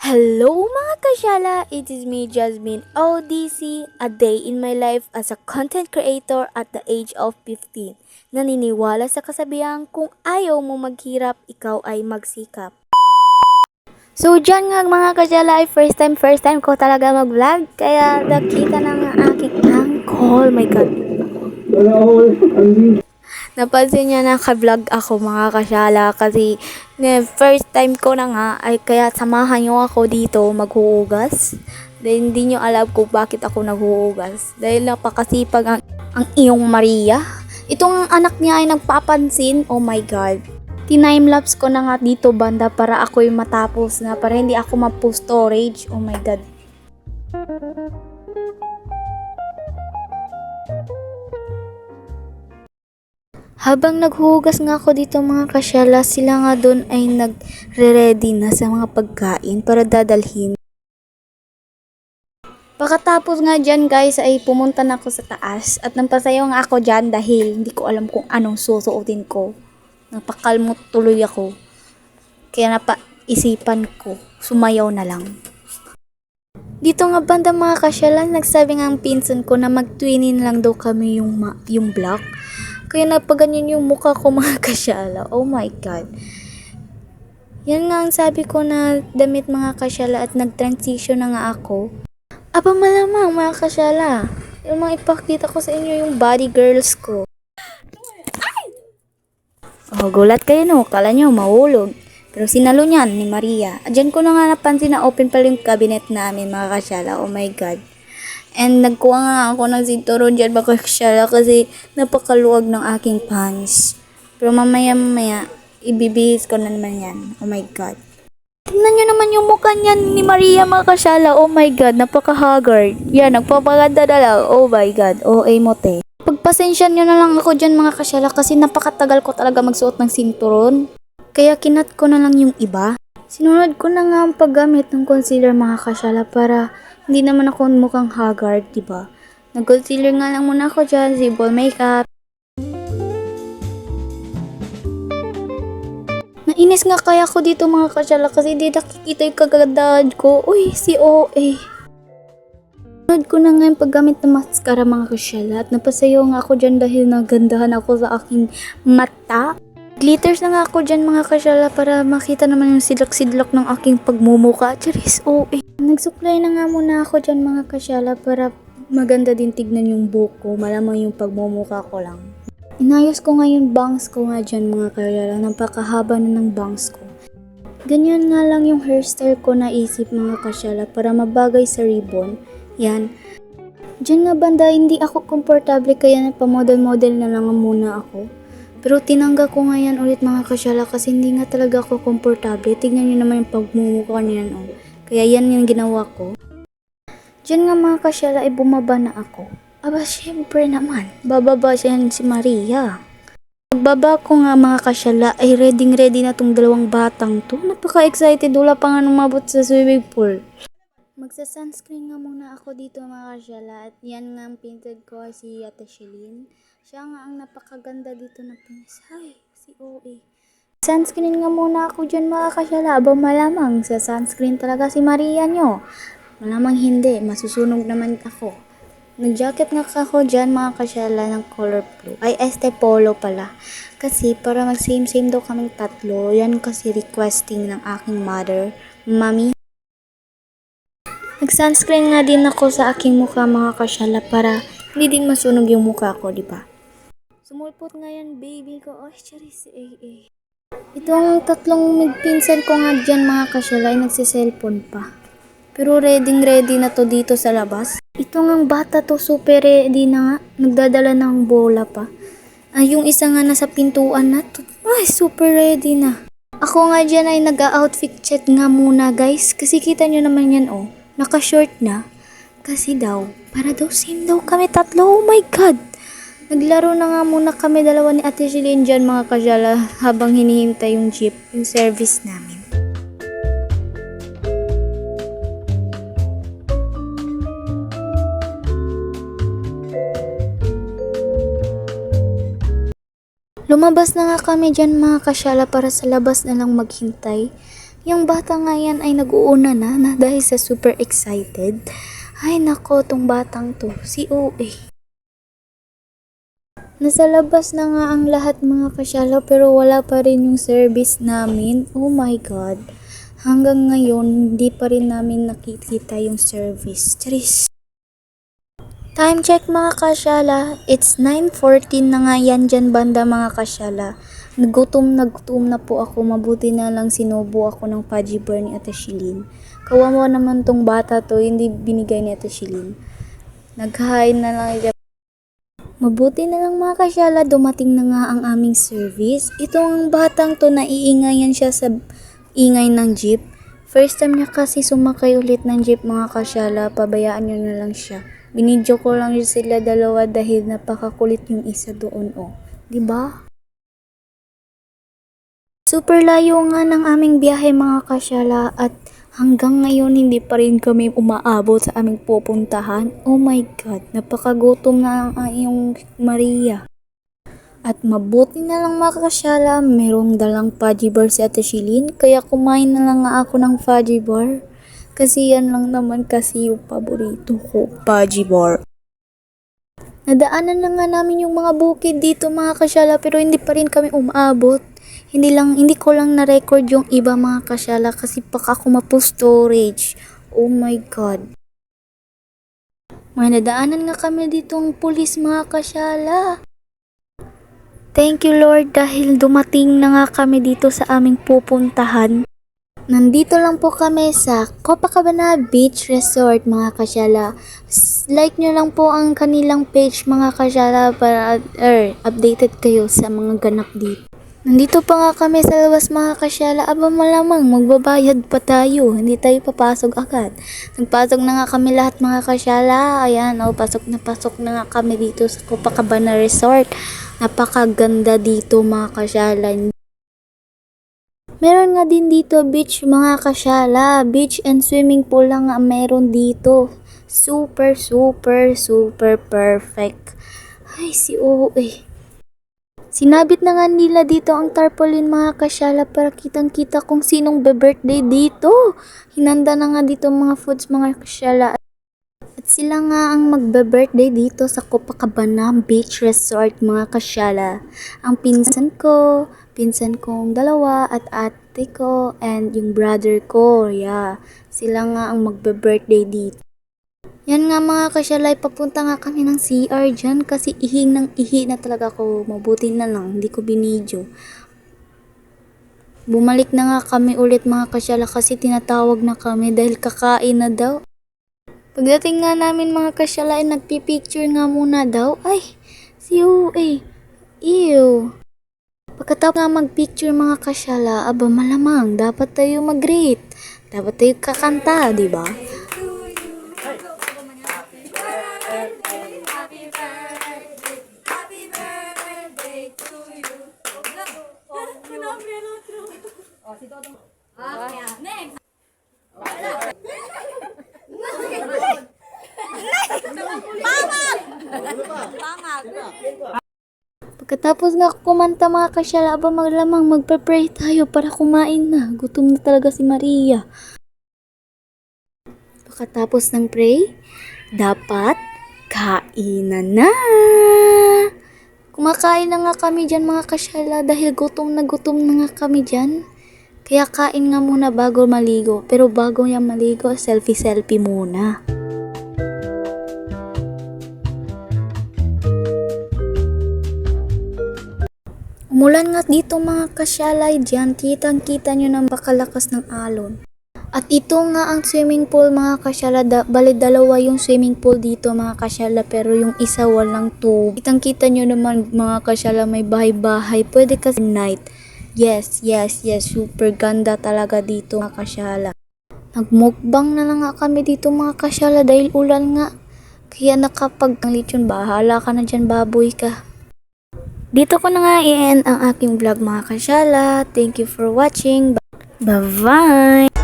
Hello mga kasyala! It is me, Jasmine ODC, a day in my life as a content creator at the age of 15. Naniniwala sa kasabihan kung ayaw mo maghirap, ikaw ay magsikap. So dyan nga mga kasyala ay first time ko talaga mag-vlog. Kaya nakita na nga aking uncle. Oh my god. Napansin niya na ka-vlog ako mga kasyala kasi first time ko na nga ay kaya samahan niyo ako dito maghuhugas. Dahil hindi niyo alam kung bakit ako naghuhugas. Dahil napakasipag ang iyong Maria. Itong anak niya ay nagpapansin. Oh my god. Tinime-lapse ko na nga dito banda para ako'y matapos na para hindi ako ma-post storage. Oh my god. Habang naghuhugas nga ako dito mga kasyala, sila nga doon ay nagre-ready na sa mga pagkain para dadalhin. Pagkatapos nga dyan guys ay pumunta na ako sa taas at napasayaw nga ako dyan dahil hindi ko alam kung anong susuotin ko. Napakalmot tuloy ako. Kaya napaisipan ko, sumayaw na lang. Dito nga banda mga kasyala, nagsabi nga ang pinsan ko na mag-twinin lang daw kami yung block. Kaya napaganyan yung mukha ko mga kasyala. Oh my god. Yan nga ang sabi ko na damit mga kasyala at nag-transition na nga ako. Aba malamang mga kasyala. Yung mga ipakita ko sa inyo yung body girls ko. Oh, gulat kayo no. Kala nyo mahulog. Pero sinalo niyan ni Maria. Diyan ko na nga napansin na open pala yung cabinet namin mga kasyala. Oh my god. And nagkuha nga ako ng sinturon dyan mga kasyala kasi napakaluwag ng aking pants. Pero mamaya ibibihis ko na naman yan. Oh my god. Tingnan nyo naman yung mukha niyan ni Maria mga kasyala. Oh my god, napaka-haggard. Yan, nagpapaganda na lang. Oh my god, OA mote. Pagpasensya nyo na lang ako dyan mga kasyala kasi napakatagal ko talaga magsuot ng sinturon. Kaya kinat ko na lang yung iba. Sinunod ko na nga ang paggamit ng concealer mga kasyala para hindi naman ako mukhang haggard, diba? Nag-concealer nga lang muna ako dyan, simple makeup. Nainis nga kaya ako dito mga kasyala kasi hindi nakikita yung kagandahan ko. Uy, si OA. Sinunod ko na nga yung paggamit ng mascara mga kasyala at napasayaw nga ako dyan dahil nagandahan ako sa aking mata. Glitters na nga ako dyan mga kasyala para makita naman yung sidlak-sidlak ng aking pagmumuka. Charis, OA. Nagsuklay na nga muna ako dyan mga kasyala para maganda din tignan yung buko. Malamang yung pagmumuka ko lang. Inayos ko nga yung bangs ko nga dyan mga kasyala. Napakahaba na ng bangs ko. Ganyan nga lang yung hairstyle ko naisip mga kasyala para mabagay sa ribbon. Yan. Dyan nga banda hindi ako komportable kaya napamodel-model na lang muna ako. Pero tinangga ko nga yan ulit mga kasyala kasi hindi nga talaga ako komportable. Tignan nyo naman yung pagmumukha niyan oh. Kaya yan yung ginawa ko. Diyan nga mga kasyala ay bumaba na ako. Aba syempre naman, bababa siya si Maria. Pagbaba ko nga mga kasyala ay ready na tong dalawang batang to. Napaka-excited, wala pa nga numabot sa swimming pool. Magsa-sunscreen nga muna ako dito mga kasyala at yan nga ang pinted ko si Ate Shelin. Siya nga ang napakaganda dito na pinis. Ay, si OA. Sunscreen nga muna ako dyan mga kasyala. Aba malamang sa sunscreen talaga si Maria nyo. Malamang hindi, masusunog naman ako. Nag-jacket nga ako dyan mga kasyala ng color blue. Ay, este polo pala. Kasi para mag same daw kaming tatlo. Yan kasi requesting ng aking mother, mami. Nag-sunscreen nga din ako sa aking mukha mga kasyala para hindi din masunog yung mukha ko, di ba? Sumulpot nga yan, baby ko. Ay, charis, Itong tatlong magpinsan ko nga dyan mga kasyala ay nagsiselfon pa. Pero ready na to dito sa labas. Ito ngang bata to super ready na nga. Nagdadala ng bola pa. Ay, yung isa nga nasa pintuan na to. Ay, super ready na. Ako nga dyan ay nag-outfit check nga muna guys. Kasi kita nyo naman yan oh. Naka-short na. Kasi daw, para daw same daw kami tatlo. Oh my god. Naglaro na nga muna kami dalawa ni Ate Shelin dyan mga kasyala habang hinihintay yung jeep, yung service namin. Lumabas na nga kami dyan mga kasyala para sa labas na lang maghintay. Yung bata nga yan ay nag-uuna na dahil sa super excited. Ay nako, tong batang to, si OA. Nasa labas na nga ang lahat mga kasyala pero wala pa rin yung service namin. Oh my God. Hanggang ngayon, hindi pa rin namin nakikita yung service. Charis. Time check mga kasyala. It's 9:14 na nga yan dyan banda mga kasyala. Nagutom na po ako. Mabuti na lang sinubo ako ng Paji Bar ni Ate Shilin. Kawawa naman tong bata to, hindi binigay ni Ate Shilin. Nag-hi na lang siya. Mabuti na lang mga kasyala, dumating na nga ang aming service. Itong batang to, naiingayan siya sa ingay ng jeep. First time niya kasi sumakay ulit ng jeep mga kasyala, pabayaan nyo na lang siya. Binidyo ko lang sila dalawa dahil napakakulit yung isa doon Diba? Super layo nga ng aming biyahe mga kasyala at hanggang ngayon hindi pa rin kami umaabot sa aming pupuntahan. Oh my God, napakagutom na ang yung Maria. At mabuti na lang mga kasyala, merong dalang Paji Bar si Ate Shilin, kaya kumain na lang nga ako ng Paji Bar. Kasi yan lang naman kasi yung paborito ko, Paji Bar. Nadaanan na nga namin yung mga bukid dito mga kasyala pero hindi pa rin kami umaabot. Hindi ko lang na-record yung iba mga kasyala kasi baka ako storage. Oh my God. May nadaanan nga kami ditong pulis mga kasyala. Thank you Lord dahil dumating na nga kami dito sa aming pupuntahan. Nandito lang po kami sa Copacabana Beach Resort mga kasyala. Like nyo lang po ang kanilang page mga kasyala para updated kayo sa mga ganap dito. Nandito pa nga kami sa labas mga kasyala. Aba malamang magbabayad pa tayo. Hindi tayo papasok agad. Nagpasok na nga kami lahat mga kasyala. Ayan, pasok na nga kami dito sa Copacabana Resort. Napakaganda dito mga kasyala. Meron nga din dito beach mga kasyala. Beach and swimming pool lang nga meron dito. Super perfect. Ay si OA. Sinabit na nga nila dito ang tarpaulin mga kasyala para kitang-kita kung sinong be-birthday dito. Hinanda na nga dito mga foods mga kasyala. At sila nga ang magbe-birthday dito sa Copacabana Beach Resort mga kasyala. Ang pinsan kong dalawa at ate ko and yung brother ko. Yeah, sila nga ang magbe-birthday dito. Yan nga mga kasyala, papunta nga kami ng CR dyan kasi ihing ng ihi na talaga ako. Mabuti na lang, hindi ko binidyo. Bumalik na nga kami ulit mga kasyala kasi tinatawag na kami dahil kakain na daw. Pagdating nga namin mga kasyala ay nagpipicture nga muna daw. Ay, si OA. Ew. Pagkatapos nga magpicture mga kasyala, aba malamang, dapat tayo mag-rate. Dapat tayo kakanta, diba? Pagkatapos nga kumanta mga kasyala, aba maglamang magpe-pray tayo para kumain na. Gutom na talaga si Maria. Pagkatapos ng pray, dapat kainan na. Kumakain na nga kami dyan mga kasyala dahil gutom na nga kami dyan. Kaya kain nga muna bago maligo. Pero bago yung maligo, selfie muna. Umulan nga dito mga kasyalay dyan, kitang-kita nyo ng bakalakas ng alon. At ito nga ang swimming pool mga kasyala, bali dalawa yung swimming pool dito mga kasyala pero yung isa walang tubig. Kitang-kita nyo naman mga kasyala may bahay-bahay, pwede kasi night. Yes, super ganda talaga dito mga kasyala. Nagmukbang na lang nga kami dito mga kasyala dahil ulan nga. Kaya nakapag-anglit yun, bahala ka na dyan baboy ka. Dito ko na nga i-end ang aking vlog mga kasyala. Thank you for watching. Bye-bye!